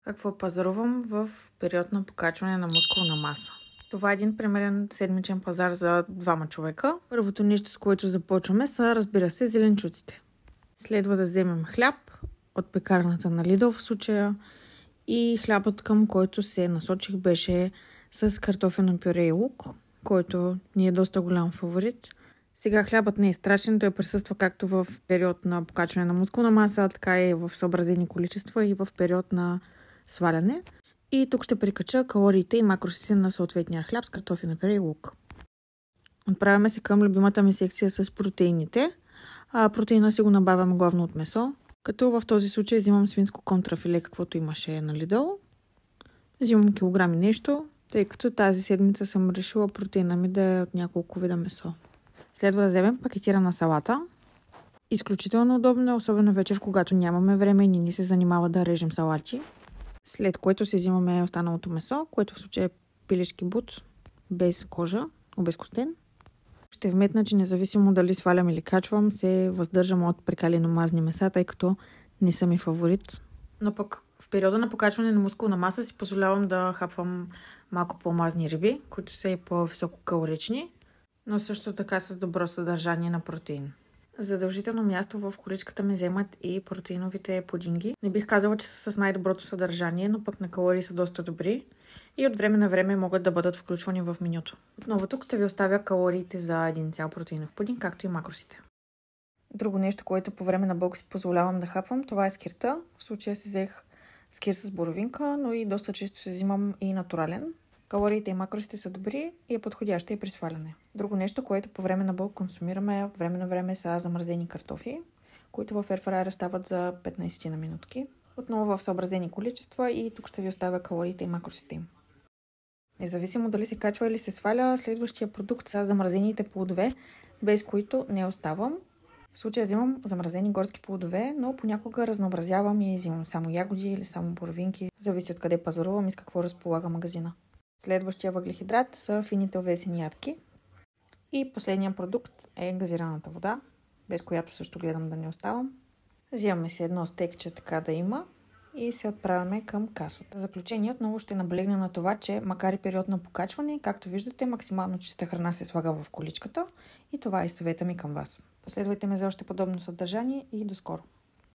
Какво пазарувам в период на покачване на мускулна маса? Това е един примерен седмичен пазар за двама човека. Първото нещо, с което започваме, са, разбира се, зеленчуците. Следва да вземем хляб от пекарната на Lidl в случая и хлябът, към който се насочих, беше с картофено пюре и лук, който ни е доста голям фаворит. Сега хлябът не е страшен, той присъства както в период на покачване на мускулна маса, така и в съобразени количества и в период на сваляне. И тук ще прикача калориите и макросите на съответния хляб с картофено пюре и лук. Отправяме се към любимата ми секция с протеините. Протеина си го набавям главно от месо, като в този случай взимам свинско контрафиле, каквото имаше на Lidl. Взимам килограми нещо, тъй като тази седмица съм решила протеина ми да е от няколко вида месо. Следва да вземем пакетирана салата. Изключително удобно е, особено вечер, когато нямаме време и ни се занимава да режем салати. След което си взимаме останалото месо, което в случая е пилешки бут, без кожа, обезкостен. Ще вметна, че независимо дали свалям или качвам, се въздържам от прекалено мазни меса, тъй като не са ми фаворит. Но пък в периода на покачване на мускулна маса си позволявам да хапвам малко по-мазни риби, които са и по-висококалорични, но също така с добро съдържание на протеин. Задължително място в количката ми вземат и протеиновите пудинги. Не бих казала, че са с най-доброто съдържание, но пък на калории са доста добри и от време на време могат да бъдат включвани в менюто. Отново тук ще ви оставя калориите за един цял протеинов пудинг, както и макросите. Друго нещо, което по време на бълг си позволявам да хапвам, това е скирта. В случая си взех скир с боровинка, но и доста често се взимам и натурален. Калориите и макросите са добри и е подходяща и при сваляне. Друго нещо, което по време на бълг консумираме от време на време, са замразени картофи, които в airfryer стават за 15 на минутки. Отново в съобразени количества и тук ще ви оставя калориите и макросите им. Независимо дали се качва или се сваля, следващия продукт са замразените плодове, без които не оставам. В случая взимам замразени горски плодове, но понякога разнообразявам и взимам само ягоди или само боровинки. Зависи от къде пазарувам и с какво разполага магазина. Следващия въглехидрат са фините овесени ядки. И последният продукт е газираната вода, без която също гледам да не оставам. Взимаме си едно стекче, така да има, и се отправяме към касата. В заключение отново ще наблегна на това, че макар и период на покачване, както виждате, максимално чиста храна се слага в количката и това е съвета ми към вас. Последвайте ме за още подобно съдържание и до скоро!